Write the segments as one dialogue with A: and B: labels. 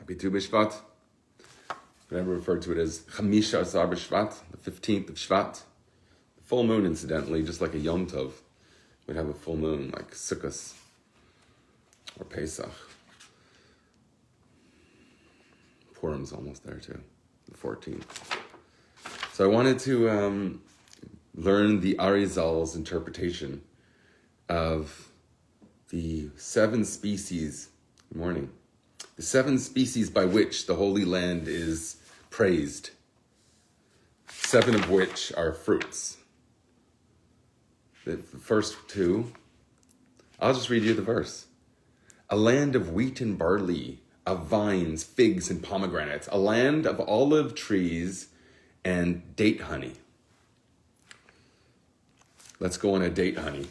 A: Bitu B'Shvat. Remember, referred to it as Chamisha Asar B'Shvat, the 15th of Shvat. The full moon, incidentally, just like a Yom Tov, would have a full moon, like Sukkot or Pesach. Purim's almost there too, the 14th. So I wanted to learn the Arizal's interpretation of the 7 species. Good morning. The 7 species by which the Holy Land is praised. 7 of which are fruits. The first 2, I'll just read you the verse. A land of wheat and barley, of vines, figs, and pomegranates. A land of olive trees and date honey. Let's go on a date honey.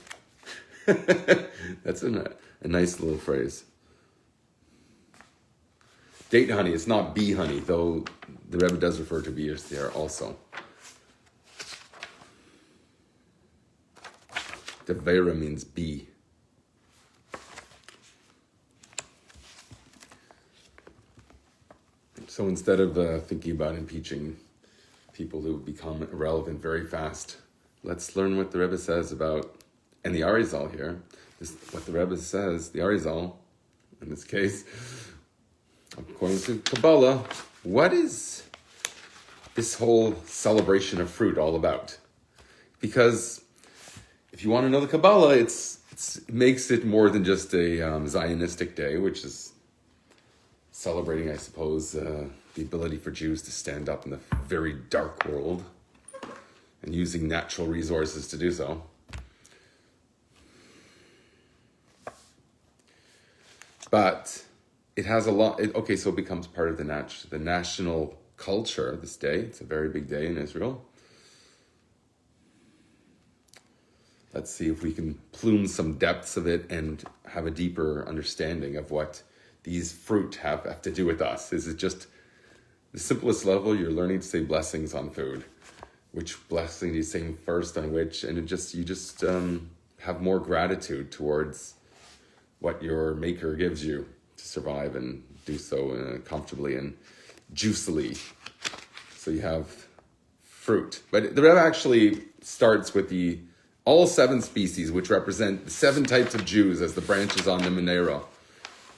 A: That's a nice little phrase. Date honey, it's not bee honey, though the Rebbe does refer to bees there also. Devera means bee. So instead of thinking about impeaching people who become irrelevant very fast, let's learn what the Rebbe says about, and the Arizal here, what the Rebbe says, the Arizal, in this case, according to Kabbalah, what is this whole celebration of fruit all about? Because if you want to know the Kabbalah, it makes it more than just a Zionistic day, which is celebrating, I suppose, the ability for Jews to stand up in the very dark world and using natural resources to do so. But it has a lot. So it becomes part of the national culture this day. It's a very big day in Israel. Let's see if we can plume some depths of it and have a deeper understanding of what these fruit have to do with us. Is it just the simplest level? You're learning to say blessings on food. Which blessing do you say first on which? And you just have more gratitude towards what your maker gives you to survive and do so comfortably and juicily. So you have fruit. But the Rebbe actually starts with all 7 species, which represent the 7 types of Jews as the branches on the menorah.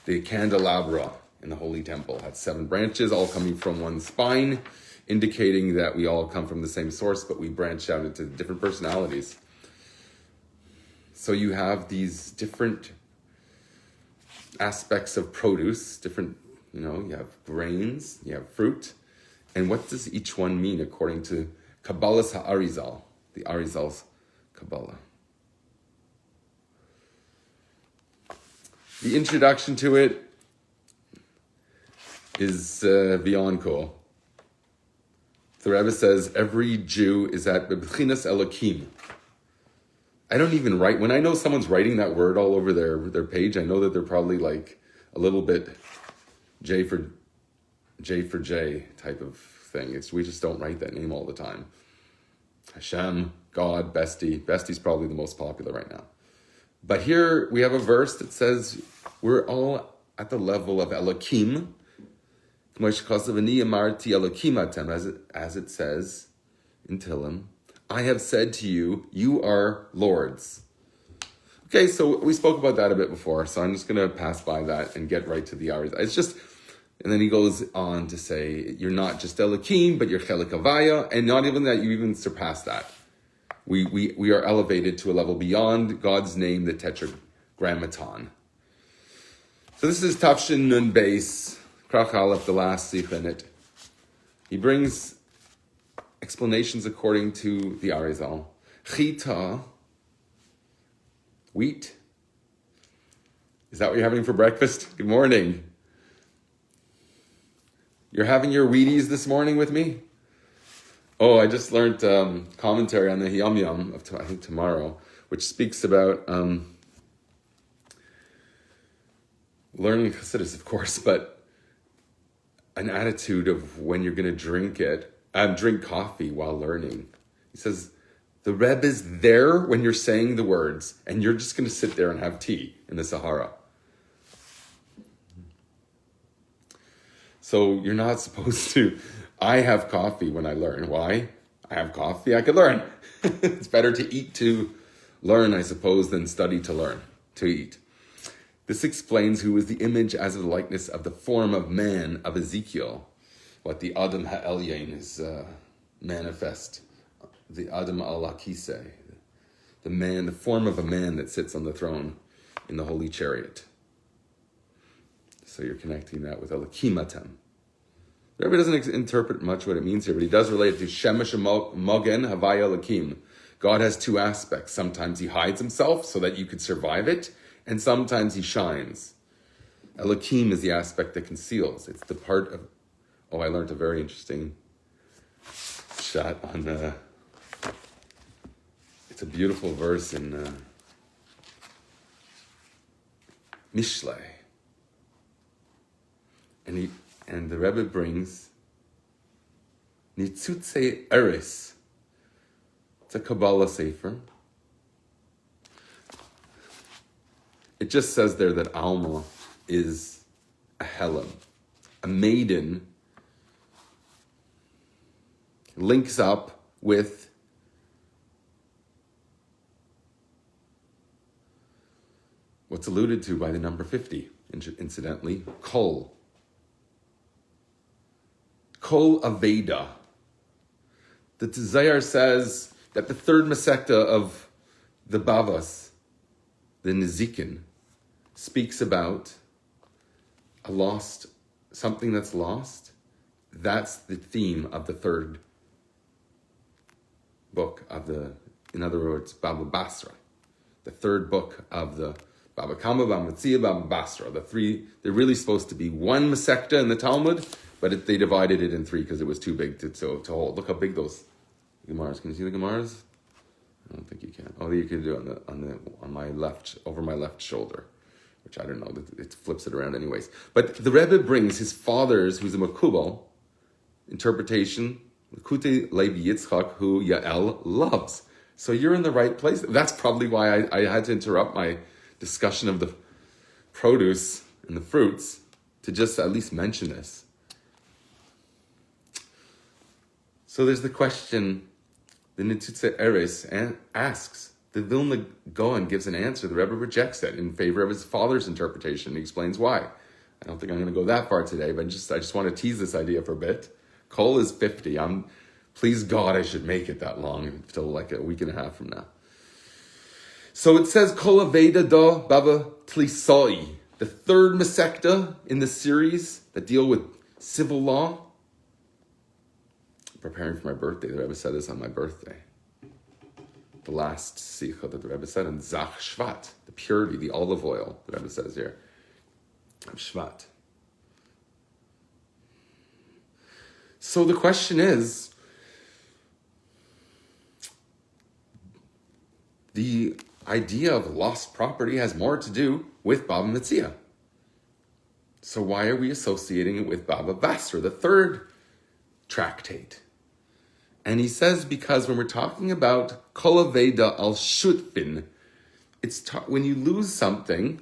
A: The candelabra in the Holy Temple had 7 branches, all coming from one spine, indicating that we all come from the same source, but we branch out into different personalities. So you have these different aspects of produce, you have grains, you have fruit. And what does each one mean according to Kabbalah's Ha'arizal, the Arizal's Kabbalah? The introduction to it is beyond cool. The Rebbe says every Jew is at B'chinas Elokim. I don't even write. When I know someone's writing that word all over their page, I know that they're probably like a little bit J for J type of thing. We just don't write that name all the time. Hashem, God, Besti. Besti's probably the most popular right now. But here we have a verse that says we're all at the level of Elokim, as it says in Tehillim, I have said to you, you are lords. Okay, so we spoke about that a bit before, so I'm just going to pass by that and get right to the hours. And then he goes on to say, you're not just Elokim, but you're Chelik Havaya, and not even that, you even surpass that. We are elevated to a level beyond God's name, the Tetragrammaton. So this is Tafshin Nun Beis, Krach Aleph, the last sikh in it. He brings explanations according to the Arizal. Chita, wheat. Is that what you're having for breakfast? Good morning. You're having your Wheaties this morning with me? Oh, I just learned commentary on the Yom Yom of, I think, tomorrow, which speaks about learning Chassidus, of course, but an attitude of when you're going to drink coffee while learning. He says, the Rebbe is there when you're saying the words, and you're just going to sit there and have tea in the Sahara. So you're not supposed to, I have coffee when I learn. Why? I have coffee, I could learn. It's better to eat to learn, I suppose, than study to learn, to eat. This explains who is the image as of the likeness of the form of man of Ezekiel. What the Adam Ha'elyon is manifest. The Adam al-Akise. The man, the form of a man that sits on the throne in the holy chariot. So you're connecting that with Elakimatem. The Rebbe doesn't interpret much what it means here, but he does relate it to Shemesh Mogen Havaya Elakim. God has two aspects. Sometimes he hides himself so that you could survive it, and sometimes he shines. Elakim is the aspect that conceals. It's the part of... Oh, I learned a very interesting shot on... it's a beautiful verse in Mishlei. And the Rebbe brings Nitzutze Eris. It's a Kabbalah Sefer. It just says there that Alma is a Helen. A maiden links up with what's alluded to by the number 50, incidentally, Kol. Kol Aveda. The Tzayar says that the third Masechta of the Bavas, the Nezikin, speaks about a lost, something that's lost. That's the theme of the third book of the, in other words, Baba Basra. The third book of the Baba Kama, Baba Metzia, Baba Basra. The three, they're really supposed to be one Masechta in the Talmud, but they divided it in three because it was too big to hold. Look how big those Gemaras. Can you see the Gemaras? I don't think you can. Oh, you can do it on my left, over my left shoulder, which I don't know. It flips it around anyways. But the Rebbe brings his father's, who's a Makubal, interpretation, Likutei Levi Yitzchak, who Yael loves. So you're in the right place. That's probably why I had to interrupt my discussion of the produce and the fruits to just at least mention this. So there's the question, the Nitzutze Eres asks, the Vilna Gaon gives an answer, the Rebbe rejects it in favor of his father's interpretation. He explains why. I don't think I'm going to go that far today, but I just want to tease this idea for a bit. Kol is 50. Please God, I should make it that long, until like a week and a half from now. So it says, Kol Aveda da Baba Tlisoi, the third Masechta in the series that deal with civil law. Preparing for my birthday, the Rebbe said this on my birthday. The last Sikha that the Rebbe said, in Zach Shvat, the purity, the olive oil, the Rebbe says here, of Shvat. So the question is, the idea of lost property has more to do with Baba Metzia. So why are we associating it with Baba Basra, the third tractate? And he says because when we're talking about Kol Aveda al Shutfin, when you lose something,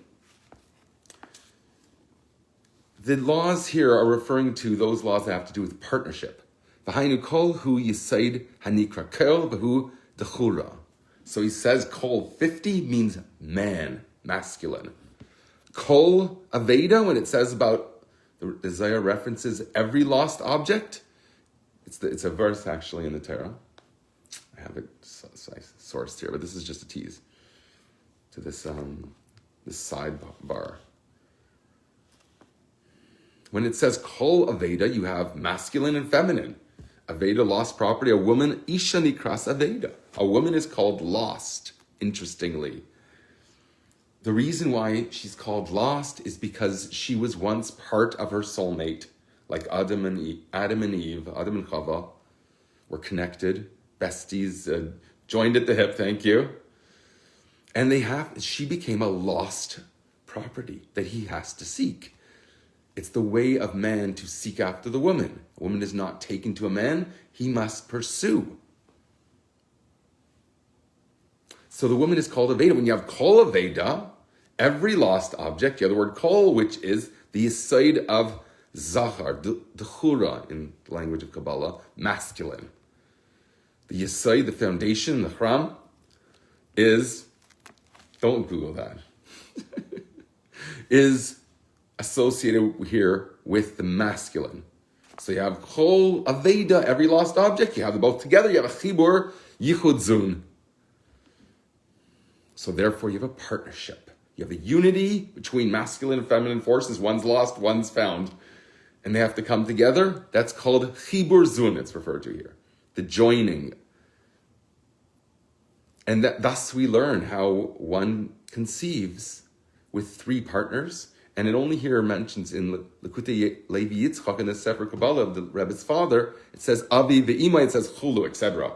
A: the laws here are referring to those laws that have to do with partnership. V'hainu kol hu yisaid hanikra kel b'hu dechura. So he says kol 50 means man, masculine. Kol Aveda, when it says about, the Zohar references every lost object, it's a verse actually in the Torah. I have it sourced here, but this is just a tease to this sidebar. When it says Kol Aveda, you have masculine and feminine. Aveda, lost property. A woman, Isha Nikras Aveda. A woman is called lost, interestingly. The reason why she's called lost is because she was once part of her soulmate. Like Adam and Eve, Adam and Chava were connected, besties, joined at the hip, thank you. And she became a lost property that he has to seek. It's the way of man to seek after the woman. A woman is not taken to a man, he must pursue. So the woman is called Aveda. When you have Kol Aveda, every lost object, you have the word Kol, which is the side of Zachar, the Chura in the language of Kabbalah, masculine. The Yesai, the foundation, the Chram, is, don't Google that, is associated here with the masculine. So you have Kol Aveda, every lost object, you have them both together, you have a Chibur, Yichud Zun. So therefore you have a partnership. You have a unity between masculine and feminine forces. One's lost, one's found. And they have to come together. That's called Chibur Zun, it's referred to here. The joining. And thus we learn how one conceives with three partners. And it only here mentions in Likutei Levi Yitzchak in the Sefer Kabbalah of the Rebbe's father, it says Avi ve'imai, it says Chulu, etc.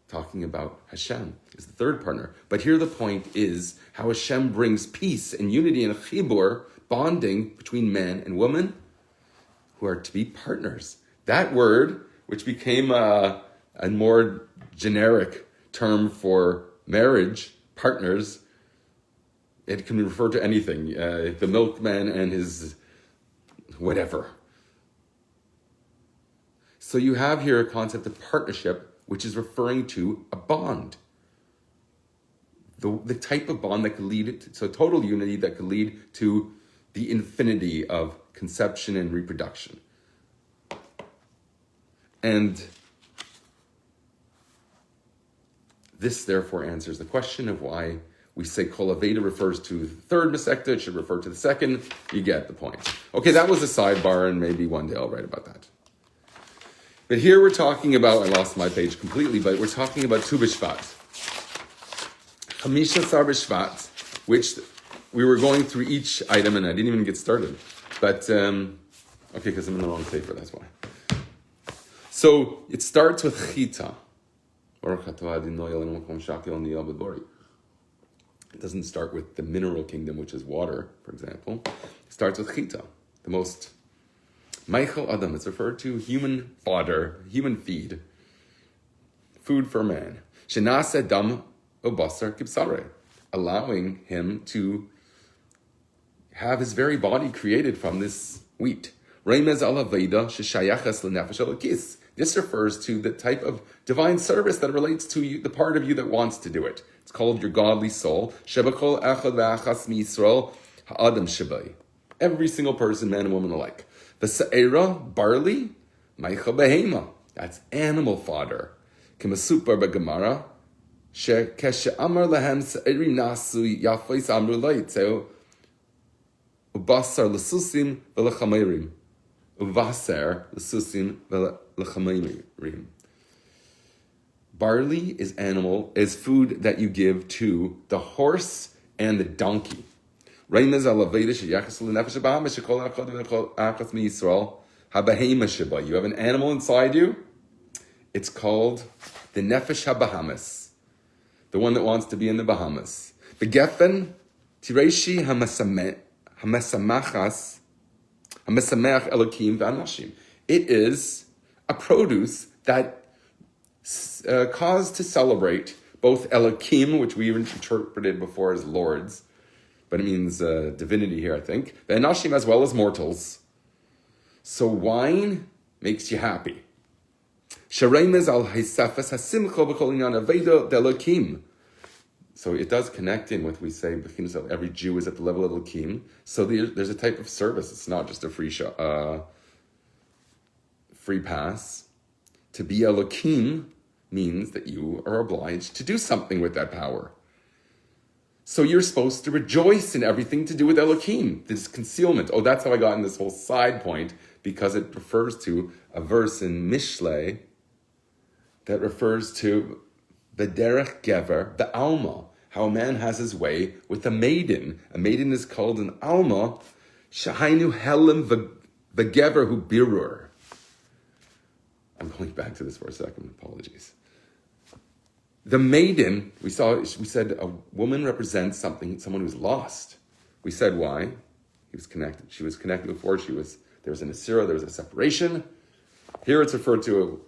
A: Talking about Hashem is the third partner. But here the point is how Hashem brings peace and unity and a chibur, bonding between man and woman, who are to be partners. That word, which became a more generic term for marriage, partners, it can refer to anything. The milkman and his whatever. So you have here a concept of partnership, which is referring to a bond. The type of bond that could lead to total unity that could lead to the infinity of conception and reproduction. And this therefore answers the question of why we say Kol Aveda refers to the third Masechta, it should refer to the second. You get the point. Okay, that was a sidebar, and maybe one day I'll write about that. But here we're talking about, I lost my page completely, but we're talking about Tu B'Shvat. Chamisha Sar B'Shvat, which we were going through each item, and I didn't even get started. But, okay, because I'm in the wrong paper, that's why. So, it starts with Chita. It doesn't start with the mineral kingdom, which is water, for example. It starts with Chita, the most Michael Adam. It's referred to human fodder, human feed, food for man. Shenase dam obasar kibsare, allowing him to have his very body created from this wheat. Remez ala veda sheshayachas lenefesh elokis. This refers to the type of divine service that relates to you, the part of you that wants to do it. It's called your godly soul. Shebachol echad ve'achas miYisrael ha'adam shebai. Every single person, man and woman alike. The sa'era, barley, maicha behema. That's animal fodder. Kimasupar b'gemara. Keshe amar lehem sa'erim nasu yafais amru laiteu. Ubasar l'susim v'lechamayrim. Uvaser l'susim v'lechamayrim. Barley is food that you give to the horse and the donkey. You have an animal inside you. It's called the Nefesh HaBahamas, the one that wants to be in the Bahamas. The Geffen Tireshi Hamasamachas Hamasamach Elokim V'Anashim. It is a produce that cause to celebrate both Elokim, which we interpreted before as lords, but it means divinity here, I think, V'Anashim as well as mortals. So wine makes you happy. Sharemez al haisafas hasimcha b'kol inyan aveda d'Elokim. So it does connect in with, we say, every Jew is at the level of Elokim. So there's a type of service. It's not just a free pass. To be Elokim means that you are obliged to do something with that power. So you're supposed to rejoice in everything to do with Elokim, this concealment. Oh, that's how I got in this whole side point, because it refers to a verse in Mishlei that refers to the derech gever, the alma, how a man has his way with a maiden. A maiden is called an alma, shahainu helim v'gever hu birur. I'm going back to this for a second, apologies. The maiden, we said a woman represents someone who's lost. We said why. He was connected. She was connected before. There was an asira, there was a separation. Here it's referred to,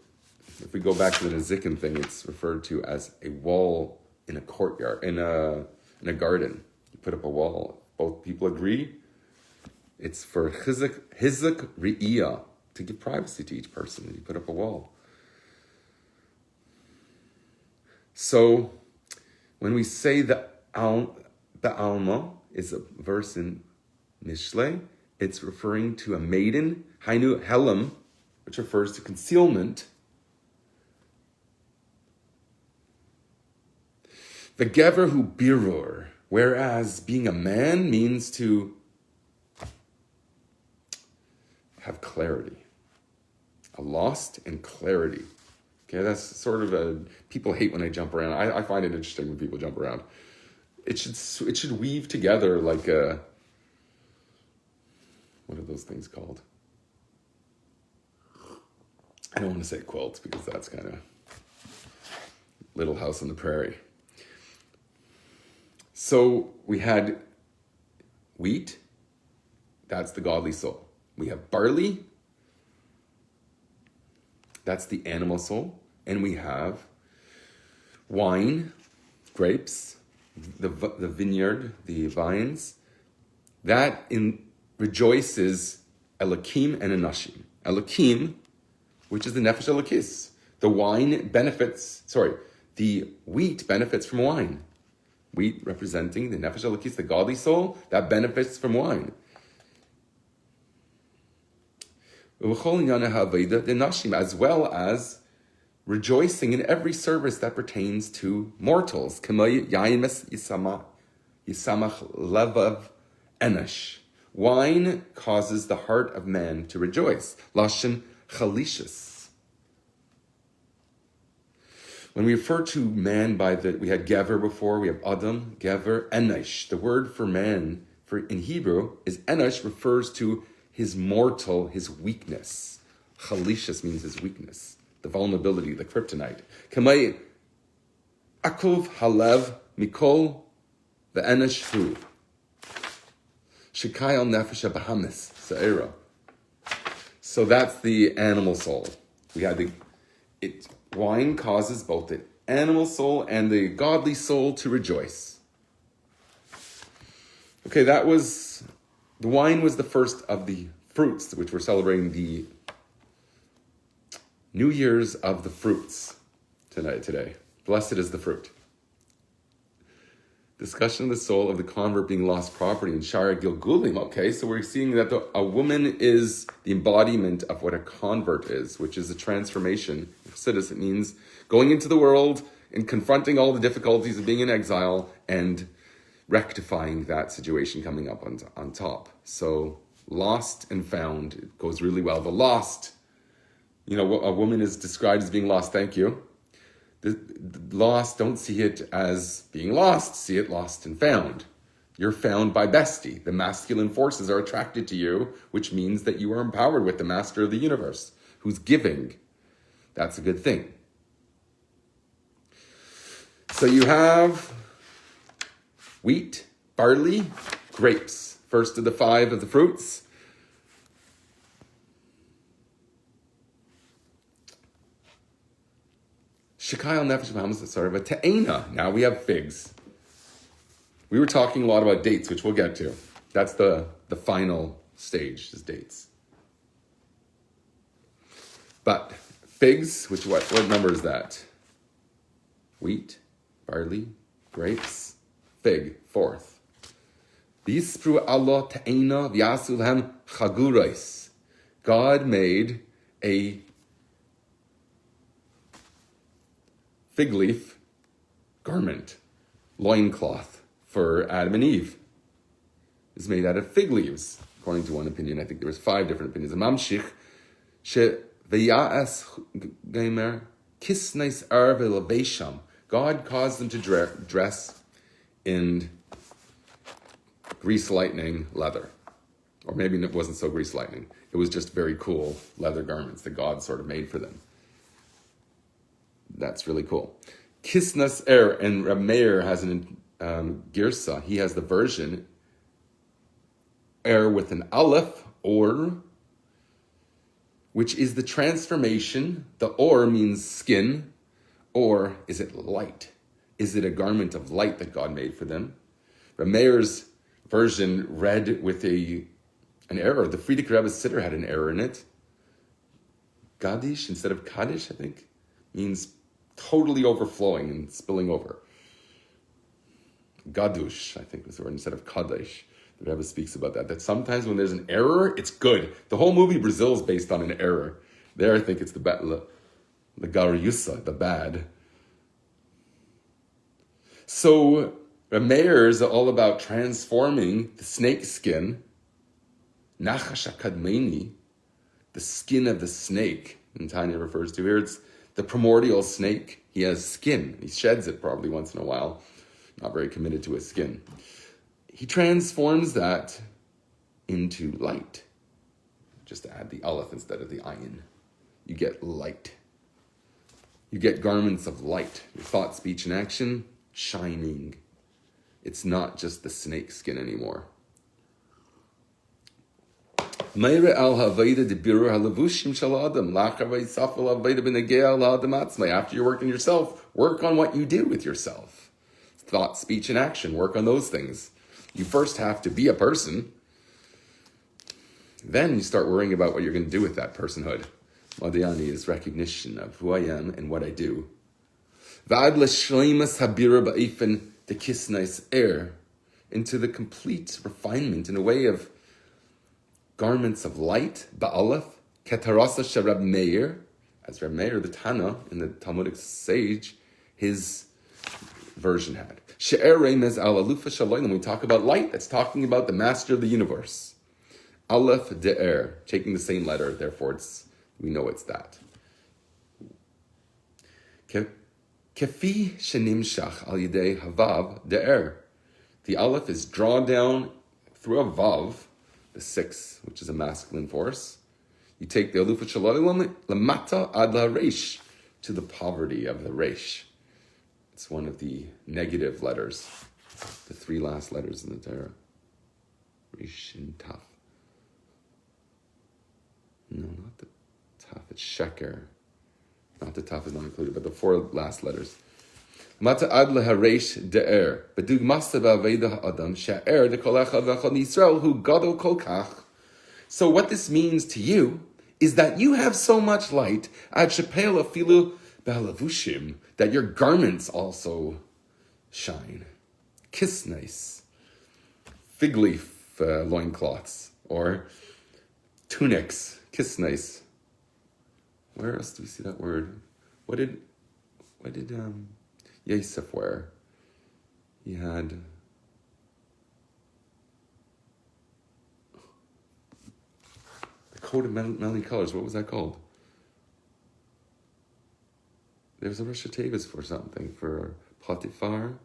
A: if we go back to the Nezikin thing, it's referred to as a wall in a courtyard, in a garden. You put up a wall. Both people agree. It's for hizuk re'iyah, to give privacy to each person. You put up a wall. So when we say the Alma is a verse in Mishle, it's referring to a maiden, Hainu Helam, which refers to concealment. The Gever hu birur, whereas being a man means to have clarity. A lost and clarity. Okay, that's sort of people hate when I jump around. I find it interesting when people jump around. It should weave together like a, what are those things called? I don't want to say quilts because that's kind of Little House on the Prairie. So we had wheat, that's the godly soul. We have barley, that's the animal soul. And we have wine, grapes, the vineyard, the vines. That rejoices Elokim and Anashim. Elokim, which is the Nefesh Elokis. The wheat benefits from wine. Wheat representing the Nefesh Elokis, the godly soul, that benefits from wine. As well as rejoicing in every service that pertains to mortals. Wine causes the heart of man to rejoice. Lashon chalishus. When we refer to man we had Gever before, we have Adam, Gever, Enosh. The word for man in Hebrew is Enosh, refers to his mortal, his weakness. Chalishus means his weakness, the vulnerability, the kryptonite. Kamay akuv halev mikol ve'enesh hu. Shekayal nefesh bahamis sa'era. So that's the animal soul. We had wine causes both the animal soul and the godly soul to rejoice. Okay, the wine was the first of the fruits, which we're celebrating the New Year's of the fruits today. Blessed is the fruit. Discussion of the soul of the convert being lost property in Shara Gilgulim. Okay, so we're seeing that a woman is the embodiment of what a convert is, which is a transformation. Chassidus, it means going into the world and confronting all the difficulties of being in exile and rectifying that situation coming up on top. So lost and found, it goes really well. The lost, a woman is described as being lost, thank you. The lost, don't see it as being lost, see it lost and found. You're found by bestie. The masculine forces are attracted to you, which means that you are empowered with the master of the universe, who's giving. That's a good thing. So you have wheat, barley, grapes. First of the 5 of the fruits. Shekayal nefesh b'hamas te'ena. Now we have figs. We were talking a lot about dates, which we'll get to. That's the final stage, is dates. But figs, what number is that? Wheat, barley, grapes, fig, 4th. V'yispru Allah te'ena v'yasu lehem chagurais. God made a fig leaf garment, loincloth for Adam and Eve. It's made out of fig leaves, according to one opinion. I think there was 5 different opinions. Mamshich she v'ya'as gamer kisneis ar v'levesham. God caused them to dress in grease lightning leather. Or maybe it wasn't so grease lightning. It was just very cool leather garments that God sort of made for them. That's really cool. Kisnas and Reb Meir has an girsa. He has the version with an aleph, or, which is the transformation. The or means skin, or is it light? Is it a garment of light that God made for them? Reb Meir's version read with a An error. The Frierdiker Rebbe's Siddur had an error in it. Gadish instead of Kaddish, I think, means totally overflowing and spilling over. Gadush, I think was the word, instead of Kaddish. The Rebbe speaks about that. That sometimes when there's an error, it's good. The whole movie Brazil is based on an error. There, I think it's the Gariusa, the bad. So, a mayor is all about transforming the snake skin, Nachash HaKadmeni, the skin of the snake, and Tanya refers to here. It's the primordial snake. He has skin. He sheds it probably once in a while. Not very committed to his skin. He transforms that into light. Just add the aleph instead of the ayin. You get light. You get garments of light. Your thought, speech, and action, shining. It's not just the snake skin anymore. After you're working yourself, work on what you do with yourself. Thought, speech, and action, work on those things. You first have to be a person. Then you start worrying about what you're going to do with that personhood. Madhyani is recognition of who I am and what I do. The kiss nice air into the complete refinement in a way of garments of light, ba'alef, ketarasa sharab meir, as Reb Meir, the Tana, in the Talmudic sage, his version had. She'er remez al alufa shalayim. When we talk about light, that's talking about the master of the universe. Aleph de'er, taking the same letter, therefore we know it's that. Kefi shenimshach al yidei havav de'er. The aleph is drawn down through a vav, the 6, which is a masculine force. You take the alufa shalayim lamata ad la reish, to the poverty of the reish. It's one of the negative letters, the 3 last letters in the Torah. Reish and Taf. No, not the Taf, it's Sheker. Not the Taf is not included, but the 4 last letters. Mata ad lehareish de'er. Bedugmasa ba'aveda ha'adam she'er de'kolecha v'echad Yisrael hu gadol kol kach. So what this means to you is that you have so much light, ad shepeil afilu b'halavushim, that your garments also shine. Kiss nice. Fig leaf loincloths, or tunics. Kiss nice. Where else do we see that word? What did Yosef wear? He had the coat of many colors. What was that called? There's a Rosh Hashanah for something, for Potiphar,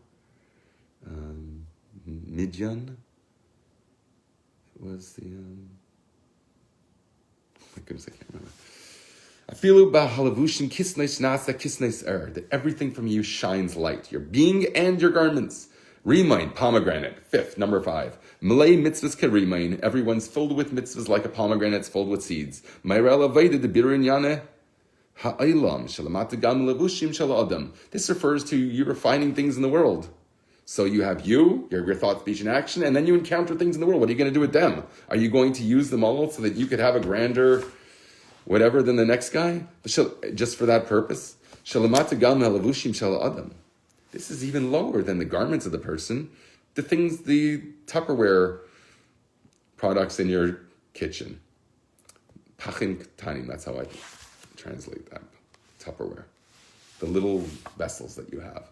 A: Midian. It was the, oh my goodness, I can't remember. Afilu ba'halavushim kisneis nasa kisneis er, that everything from you shines light, your being and your garments. Remain, pomegranate, 5th, number 5. Malay mitzvahs kerimain, everyone's filled with mitzvahs like a pomegranate filled with seeds. Ma'irel aveda de birin yaneh. This refers to you refining things in the world. So you have your thought, speech, and action, and then you encounter things in the world. What are you going to do with them? Are you going to use them all so that you could have a grander whatever than the next guy? Just for that purpose? This is even lower than the garments of the person. The Tupperware products in your kitchen. Pachin ktanim, that's how I translate that. Tupperware. The little vessels that you have.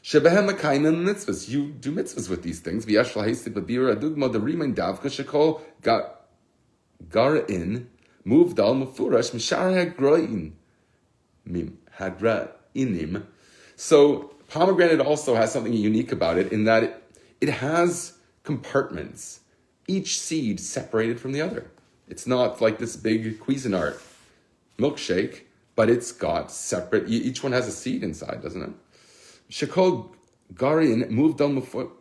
A: Shebehem makayim mitzvahs. You do mitzvahs with these things. V'yash lahesed b'bira adugma derimain davka shekol gara'in muvdal mufurash mishar hagra'in mim hagra'inim. So pomegranate also has something unique about it in that it has compartments. Each seed separated from the other. It's not like this big Cuisinart milkshake, but it's got separate, each one has a seed inside, doesn't it? Shekol garin moved on mufrash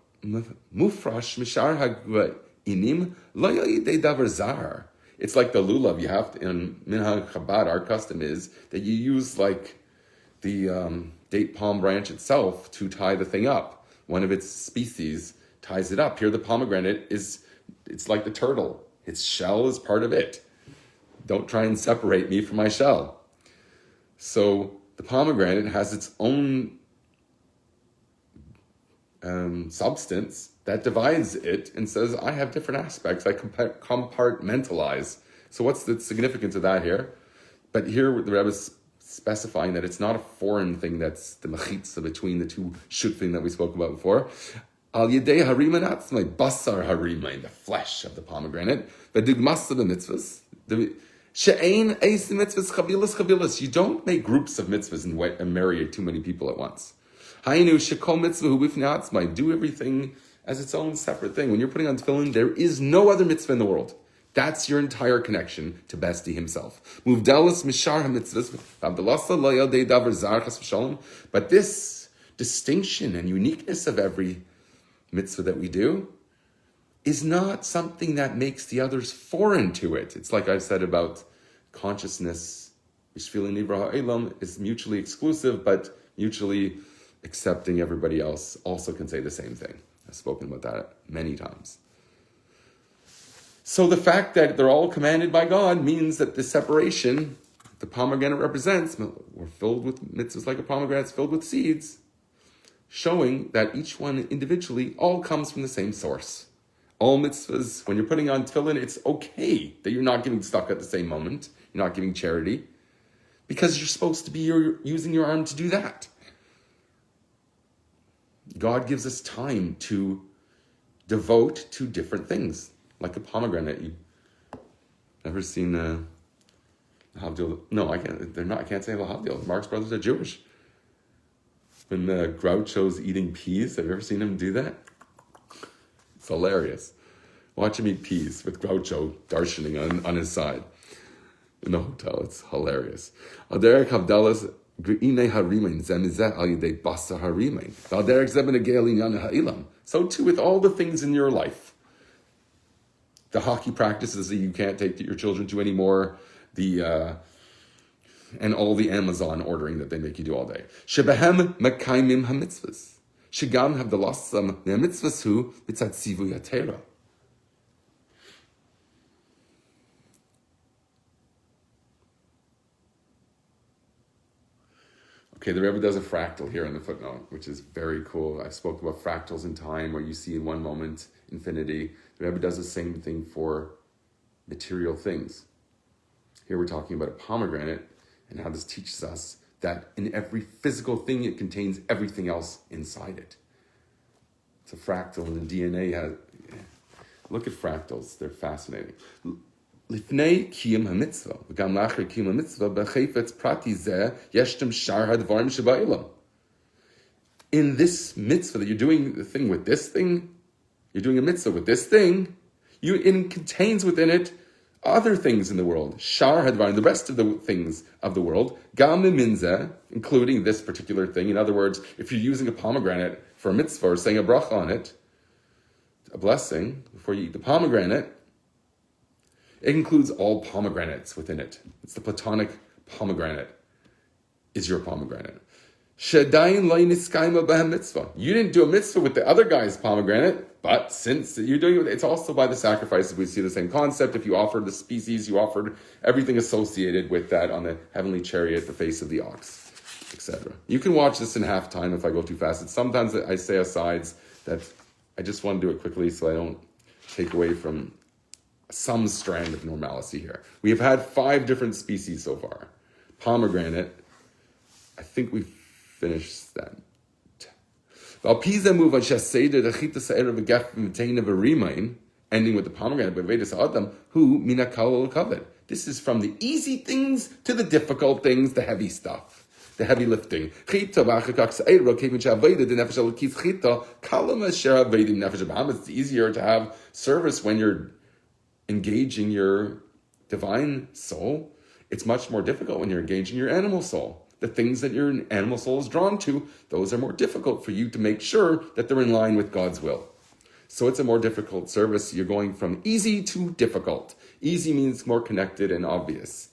A: mishar ha'inim lo yidei davar zar. It's like the lulav you have to, in Minhag Chabad, our custom is that you use like the date palm branch itself to tie the thing up. One of its species ties it up. Here the pomegranate it's like the turtle. Its shell is part of it. Don't try and separate me from my shell. So the pomegranate has its own substance that divides it and says, I have different aspects. I compartmentalize. So what's the significance of that here? But here the Rebbe is specifying that it's not a foreign thing that's the mechitza between the two shutfim that we spoke about before. Al yedei hariman atzmai, basar hariman, the flesh of the pomegranate. The digmasa the mitzvahs. She'ein eis mitzvahs chavilas. You don't make groups of mitzvahs and marry too many people at once. Hainu shekol mitzvah hu bifnei atzmai. Do everything as its own separate thing. When you're putting on tefillin, there is no other mitzvah in the world. That's your entire connection to Besti himself. Muvdalas mishar ha-mitzvahs, abdalasa lo yaldei davar zar chas v'shalom. But this distinction and uniqueness of every mitzvah that we do is not something that makes the others foreign to it. It's like I've said about consciousness. Ishvili nivra ha'elam is mutually exclusive, but mutually accepting everybody else also can say the same thing. I've spoken about that many times. So the fact that they're all commanded by God means that the separation the pomegranate represents, we're filled with mitzvahs like a pomegranate, filled with seeds, showing that each one individually all comes from the same source. All mitzvahs, when you're putting on tefillin, it's okay that you're not getting stuck at the same moment. You're not giving charity because you're supposed to be using your arm to do that. God gives us time to devote to different things. Like a pomegranate, you never seen Havdil? No, I can't. They're not. I can't say Havdil. Marx Brothers are Jewish. When Groucho's eating peas, have you ever seen him do that? It's hilarious. Watch him eat peas with Groucho darshaning on his side in the hotel. It's hilarious. Aderek Havdalas Grine Harimain Zemizeh Al Yidei Basa Harimain. Aderek Zeben Ageil Inyan Ha'ilam. So too with all the things in your life. The hockey practices that you can't take your children to anymore, and all the Amazon ordering that they make you do all day. Shebehem mekaimim hamitzvahs. Shegam havdalasam ne'amitzvahs hu mitzad sivu yatera. Okay, the Rebbe does a fractal here in the footnote, which is very cool. I spoke about fractals in time, where you see in one moment infinity. The Rebbe does the same thing for material things. Here we're talking about a pomegranate and how this teaches us that in every physical thing, it contains everything else inside it. It's a fractal, and the DNA look at fractals, they're fascinating. Lifnei kiyum ha-mitzvah, v'gam lacher kiyum ha-mitzvah, b'chayfetz prati zeh yeshtem shar ha-dvarim sheba'ilam. In this mitzvah that you're doing the thing with this thing, you're doing a mitzvah with this thing, it contains within it other things in the world. Shar hadvarim, the rest of the things of the world. Gam minzeh, including this particular thing. In other words, if you're using a pomegranate for a mitzvah or saying a bracha on it, a blessing, before you eat the pomegranate, it includes all pomegranates within it. It's the platonic pomegranate is your pomegranate. You didn't do a mitzvah with the other guy's pomegranate, but since you're doing it, it's also by the sacrifices. We see the same concept. If you offered the species, you offered everything associated with that on the heavenly chariot, the face of the ox, etc. You can watch this in halftime if I go too fast. Sometimes I say asides that I just want to do it quickly so I don't take away from some strand of normalcy here. We have had 5 different species so far. Pomegranate, I think we've finished that. Ending with the pomegranate, this is from the easy things to the difficult things, the heavy stuff, the heavy lifting. It's easier to have service when you're engaging your divine soul. It's much more difficult when you're engaging your animal soul. The things that your animal soul is drawn to, those are more difficult for you to make sure that they're in line with God's will. So it's a more difficult service. You're going from easy to difficult. Easy means more connected and obvious.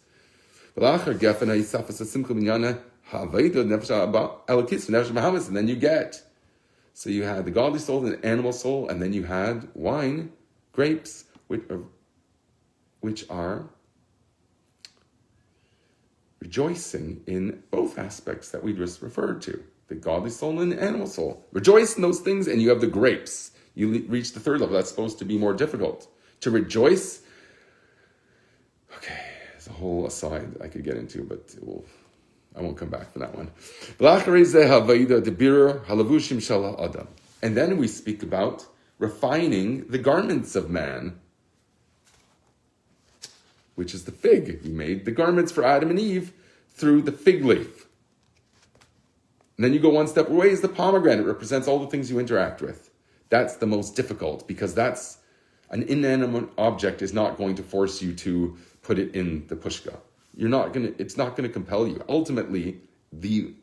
A: And then you get. So you had the godly soul and the animal soul, and then you had wine, grapes, which are rejoicing in both aspects that we just referred to, the godly soul and the animal soul. Rejoice in those things, and you have the grapes. You reach the third level. That's supposed to be more difficult. To rejoice, okay, there's a whole aside I could get into, but I won't come back for that one. And then we speak about refining the garments of man, which is the fig. He made the garments for Adam and Eve through the fig leaf. And then you go one step away is the pomegranate. It represents all the things you interact with. That's the most difficult, because that's an inanimate object is not going to force you to put it in the pushka. It's not going to compel you. Ultimately, the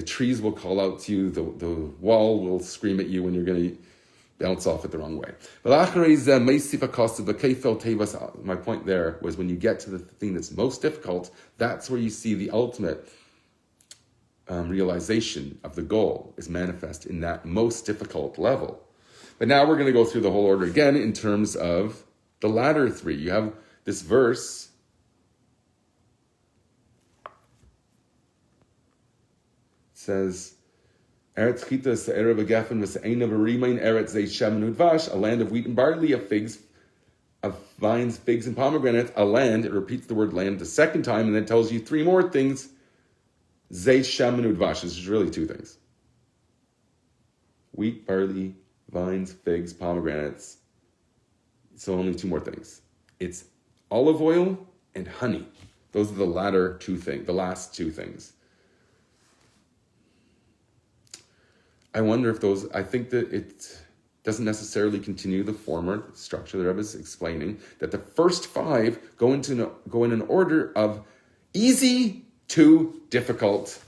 A: trees will call out to you, the wall will scream at you when you're going to bounce off it the wrong way. My point there was, when you get to the thing that's most difficult, that's where you see the ultimate realization of the goal is manifest in that most difficult level. But now we're going to go through the whole order again in terms of the latter three. You have this verse. It says, Eretz chita se'era v'gefen v'se'ena v'rimain eretz zei shemen udvash, a land of wheat and barley, of figs, of vines, figs, and pomegranates, a land. It repeats the word land the second time and then tells you three more things. Zei shemen udvash, this is really two things. Wheat, barley, vines, figs, pomegranates. So only two more things. It's olive oil and honey. Those are the last two things. I wonder if I think that it doesn't necessarily continue the former structure that I was explaining, that the first five go in an order of easy to difficult.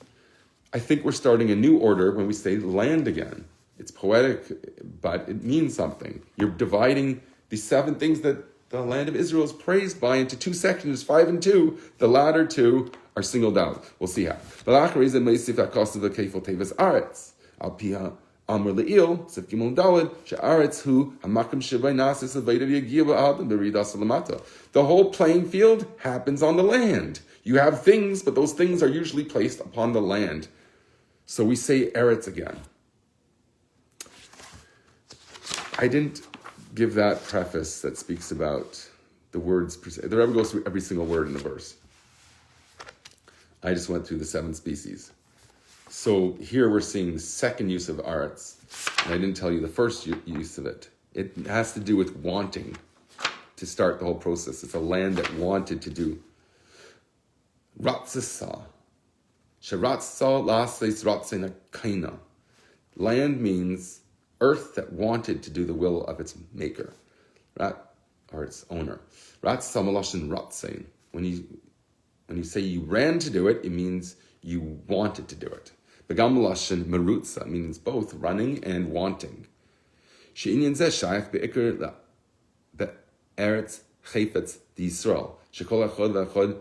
A: I think we're starting a new order when we say land again. It's poetic, but it means something. You're dividing the 7 things that the land of Israel is praised by into 2 sections, 5 and 2. The latter 2 are singled out. We'll see how. Al piha amr le'il, sif gimel daled, she'aretz hu hamakim shebay nasis aveda v'yagia ba'adam b'ridas lamata. The whole playing field happens on the land. You have things, but those things are usually placed upon the land. So we say eretz again. I didn't give that preface that speaks about the words per se. The Rebbe goes through every single word in the verse. I just went through the 7 species. So here we're seeing the second use of aretz, and I didn't tell you the first use of it. It has to do with wanting to start the whole process. It's a land that wanted to do. Ratzasa. Sheratza lases ratzena kaina. Land means earth that wanted to do the will of its maker, or its owner. Ratzasa maloshin ratzein. When you say you ran to do it, it means you wanted to do it. Begam maloshin merutza means both running and wanting. She'inyan zeh shayach be'ikr be'eretz chayfetz d'Yisrael. Shekol echad v'echad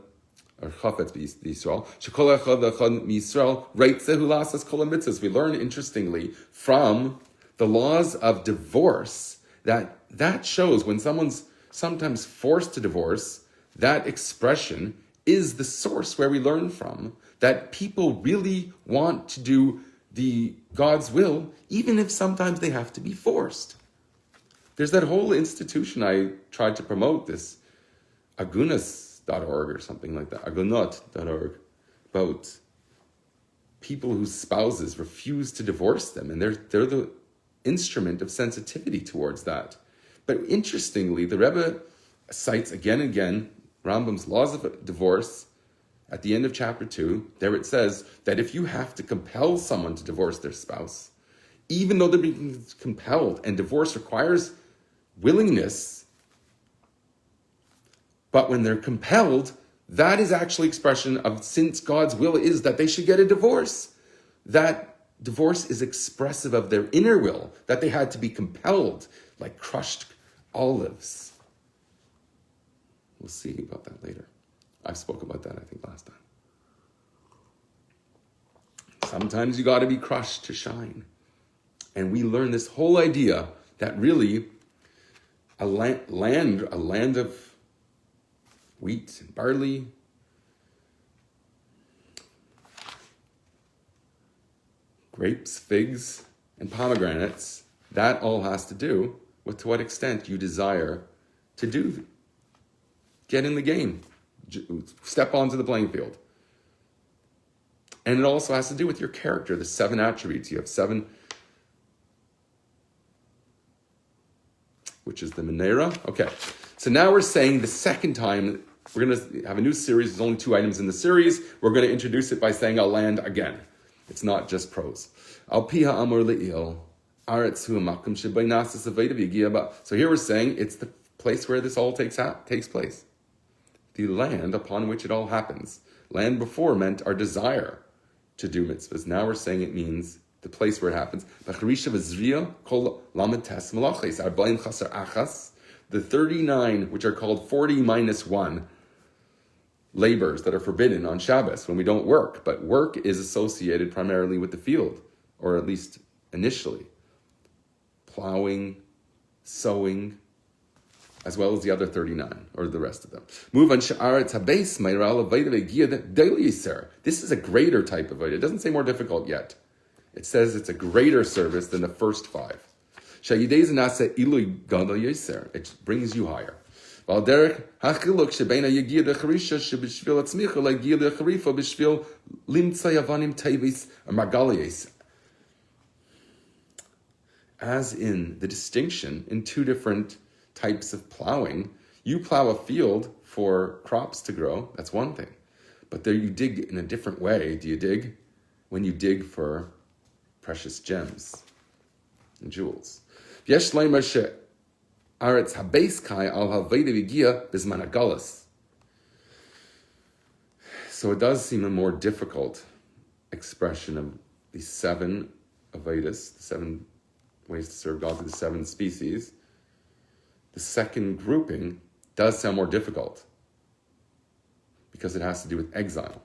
A: or chafetz b'Yisrael. Shekol echad v'echad m'Yisrael reitzeh lasas kol hamitzvos. We learn interestingly from the laws of divorce that shows when someone's sometimes forced to divorce, that expression is the source where we learn from that people really want to do the God's will, even if sometimes they have to be forced. There's that whole institution I tried to promote, this agunas.org or something like that, agunot.org, about people whose spouses refuse to divorce them, and they're the instrument of sensitivity towards that. But interestingly, the Rebbe cites again and again Rambam's laws of divorce at the end of chapter 2. There it says that if you have to compel someone to divorce their spouse, even though they're being compelled, and divorce requires willingness, but when they're compelled, that is actually expression of, since God's will is that they should get a divorce, that divorce is expressive of their inner will, that they had to be compelled, like crushed olives. We'll see about that later. I spoke about that, I think, last time. Sometimes you got to be crushed to shine. And we learn this whole idea that really a land of wheat and barley, grapes, figs, and pomegranates. That all has to do with to what extent you desire to get in the game, step onto the playing field. And it also has to do with your character, the 7 attributes. You have 7, which is the Menera. Okay, so now we're saying the second time, we're going to have a new series. There's only 2 items in the series. We're going to introduce it by saying I'll land again. It's not just prose. Al piha amor le'il, aretz hu makom shebay nasas aveda v'yigia. So here we're saying it's the place where this all takes place. The land upon which it all happens. Land before meant our desire to do mitzvahs. Now we're saying it means the place where it happens. The 39, which are called 40 minus 1, labors that are forbidden on Shabbos when we don't work. But work is associated primarily with the field, or at least initially. Plowing, sowing, as well as the other 39, or the rest of them. Move on sha'aretz habes meiral aveda v'gia daily yiser. This is a greater type of aveda. It doesn't say more difficult yet. It says it's a greater service than the first 5. Sha'yidei zanase ilui gadol yiser. It brings you higher. Val derech hachiluk shebeina yigia decharisha shebishvil atzmicha legia decharifa bishvil limtzay avanim tevis magaliyes. As in the distinction in 2 different types of plowing, you plow a field for crops to grow, that's one thing. But there you dig in a different way. Do you dig? When you dig for precious gems and jewels. So it does seem a more difficult expression of the 7 Avedas, the 7 ways to serve God through the 7 species. The second grouping does sound more difficult because it has to do with exile.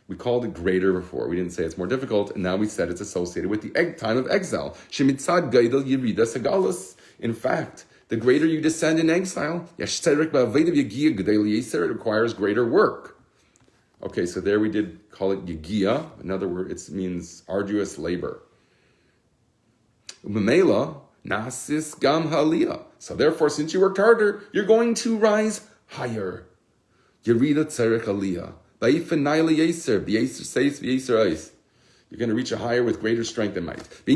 A: We called it greater before. We didn't say it's more difficult, and now we said it's associated with the time of exile. Shemitzad gaidel yirida segalus. In fact, the greater you descend in exile, it requires greater work. Okay, so there we did call it yigia. In other words, it means arduous labor. Umemela nasis gam haliyah. So therefore, since you worked harder, you're going to rise higher. Yerida tzerech aliyah. Ba'ifan naila yeser, b'yeser seis, b'yeser eis. You're going to reach a higher with greater strength and might. We're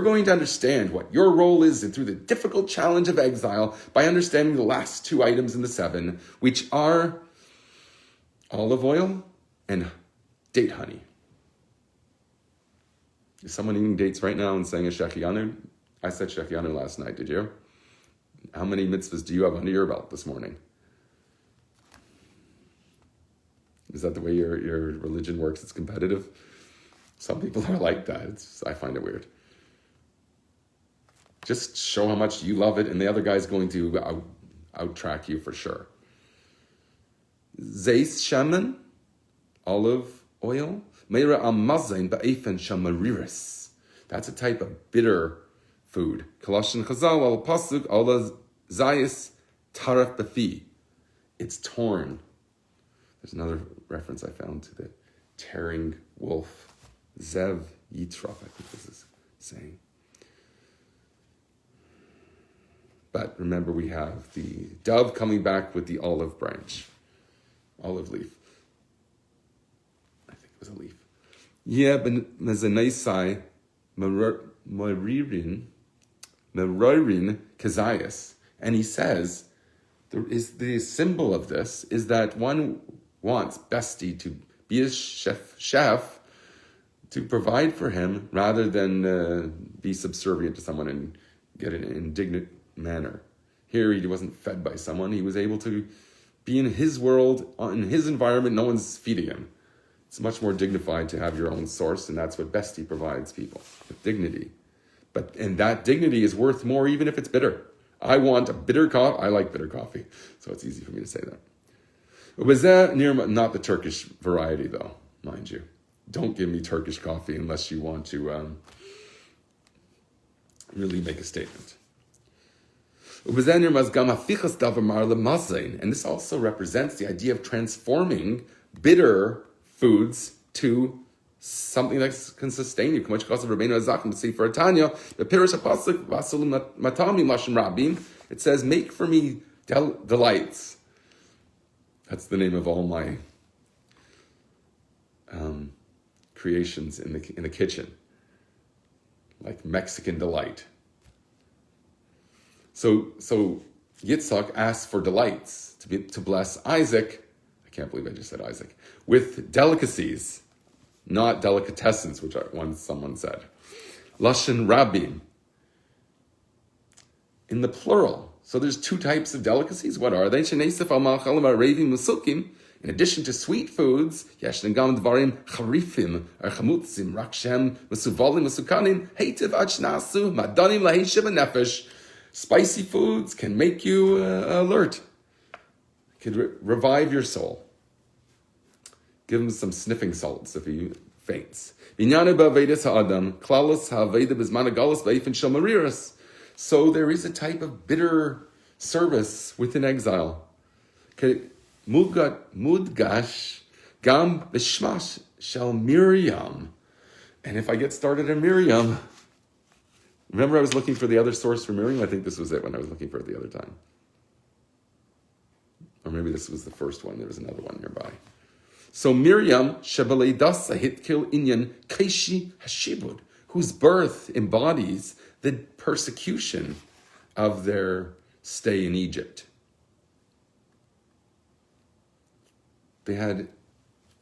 A: going to understand what your role is through the difficult challenge of exile by understanding the last 2 items in the 7, which are olive oil and date honey. Is someone eating dates right now and saying a shechianu? I said shechianu last night, did you? How many mitzvahs do you have under your belt this morning? Is that the way your religion works? It's competitive? Some people are like that. I find it weird. Just show how much you love it, and the other guy's going to out-track you for sure. Zeis shaman, olive oil. Meira amazain ba'efen shamariris. That's a type of bitter food. Kalashin chazal al pasuk ala zayis taraf bafi. It's torn. There's another reference I found to the tearing wolf. Zev Yitzraf, I think this is saying. But remember, we have the dove coming back with the olive branch. Olive leaf. I think it was a leaf. Yeah, but mezenaisai maririn kazayas. And he says, the symbol of this is that one wants Besti to be a chef to provide for him rather than be subservient to someone and get an indignant manner. Here he wasn't fed by someone. He was able to be in his world, in his environment. No one's feeding him. It's much more dignified to have your own source, and that's what Besti provides people, with dignity. And that dignity is worth more even if it's bitter. I want a bitter coffee. I like bitter coffee, so it's easy for me to say that. Not the Turkish variety, though, mind you. Don't give me Turkish coffee unless you want to really make a statement. And this also represents the idea of transforming bitter foods to something that can sustain you. It says, make for me delights. That's the name of all my creations in the kitchen. Like Mexican delight. So Yitzhak asked for delights to bless Isaac. I can't believe I just said Isaac. With delicacies, not delicatessens, which once someone said. Lashon Rabim. In the plural. So there's two types of delicacies. What are they? In addition to sweet foods, spicy foods can make you alert, can revive your soul. Give him some sniffing salts if he faints. So there is a type of bitter service within exile. Mudgash gam b'shmash shel Miriam. And if I get started on Miriam, remember I was looking for the other source for Miriam? I think this was it when I was looking for it the other time. Or maybe this was the first one. There was another one nearby. So Miriam, Shebeleidasa hitkil inyan keishi hashibud, whose birth embodies the persecution of their stay in Egypt. They had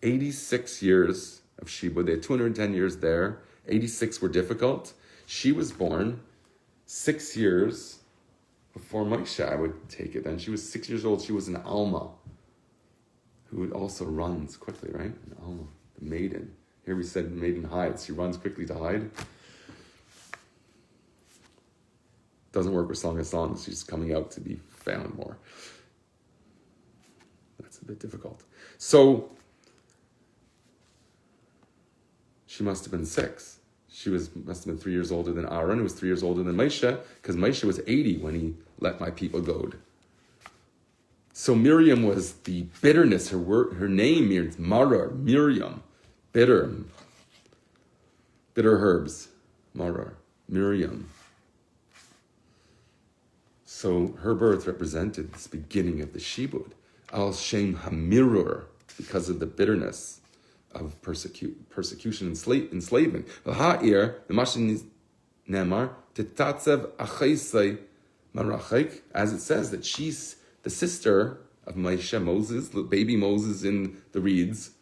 A: 86 years of shibud. They had 210 years there. 86 were difficult. She was born 6 years before Moshe, I would take it then. She was 6 years old. She was an Alma, who also runs quickly, right? An Alma, the maiden. Here we said maiden hides. She runs quickly to hide. Doesn't work with Song of Songs. She's coming out to be found more. That's a bit difficult. So, she must have been 6. She must have been 3 years older than Aaron, who was 3 years older than Moshe, because Moshe was 80 when he let my people go. So Miriam was the bitterness. Her name means marar, Miriam, bitter. Bitter herbs, marar, Miriam. So her birth represented this beginning of the shibud. Al Shem Hamirur, because of the bitterness of persecution and enslavement. V'ha'ir, the Mashin Nemar, Titatzev Achaisei Marachik, as it says that she's the sister of Moshe, Moses, the baby Moses in the reeds.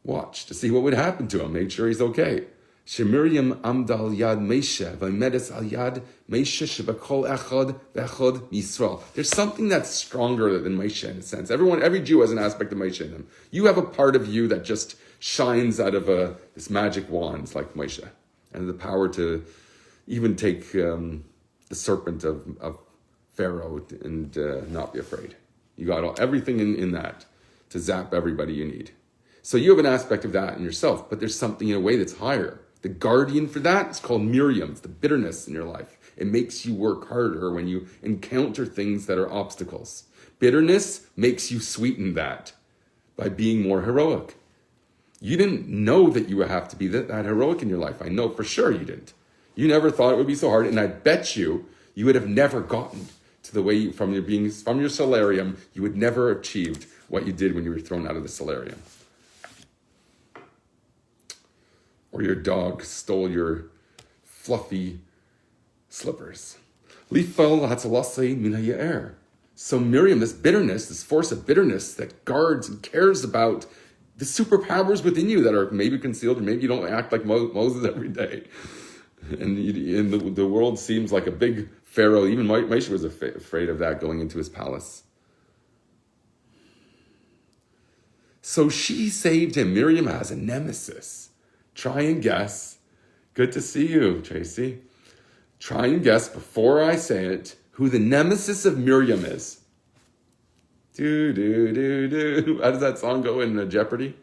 A: Watch to see what would happen to him, make sure he's okay. Shemiriam Amdal Yad Mesha, Vaimedes Al Yad Mesha Shebakol Echad Vechad Yisrael. There's something that's stronger than Mesha in a sense. Every Jew has an aspect of Mesha in them. You have a part of you that just shines out of this magic wand, like Mesha, and the power to even take the serpent of Pharaoh and not be afraid. You got everything in that to zap everybody you need. So you have an aspect of that in yourself, but there's something in a way that's higher. The guardian for that is called Miriam. It's the bitterness in your life. It makes you work harder when you encounter things that are obstacles. Bitterness makes you sweeten that by being more heroic. You didn't know that you would have to be that heroic in your life. I know for sure you didn't. You never thought it would be so hard, and I bet you would have never gotten to the way from your solarium, you would never have achieved what you did when you were thrown out of the solarium. Or your dog stole your fluffy slippers. So Miriam, this bitterness, this force of bitterness that guards and cares about the superpowers within you that are maybe concealed, or maybe you don't act like Moses every day. And the world seems like a big Pharaoh. Even Moshe was afraid of that going into his palace. So she saved him. Miriam has a nemesis. Try and guess. Good to see you, Tracy. Try and guess before I say it who the nemesis of Miriam is. Do, do, do, do. How does that song go in Jeopardy?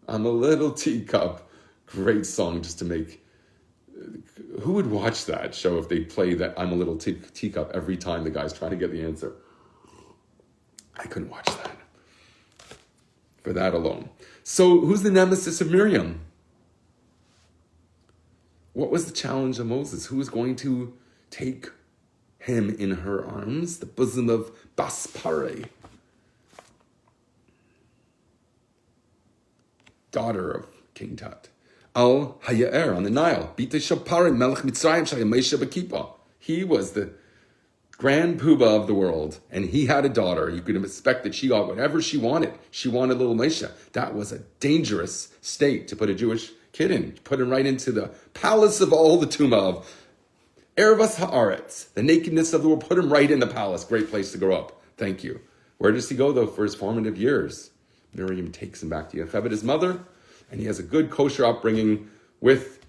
A: I'm a little teacup. Great song just to make Who would watch that show if they play that I'm a little teacup every time the guy's trying to get the answer? I couldn't watch that for that alone. So who's the nemesis of Miriam? What was the challenge of Moses? Who was going to take him in her arms? The bosom of Baspare, daughter of King Tut. Al Hayaer on the Nile. Bita Shapare Melech Mitzrayim Shayamesha Bakipa. He was the grand poobah of the world, and he had a daughter. You could expect that she got whatever she wanted. She wanted little Mesha. That was a dangerous state to put a Jewish kid in. Put him right into the palace of all the Tumah of Ervas Haaretz, the nakedness of the world. Put him right in the palace. Great place to grow up. Thank you. Where does he go, though, for his formative years? Miriam takes him back to Yocheved, his mother, and he has a good kosher upbringing with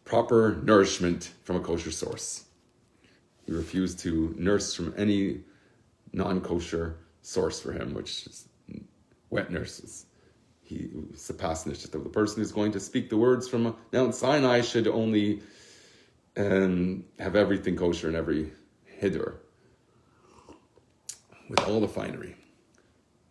A: proper nourishment from a kosher source. He refused to nurse from any non-kosher source for him, which is wet nurses. He was the passionate. The person who's going to speak the words from Mount Sinai should only have everything kosher in every hiddur, with all the finery.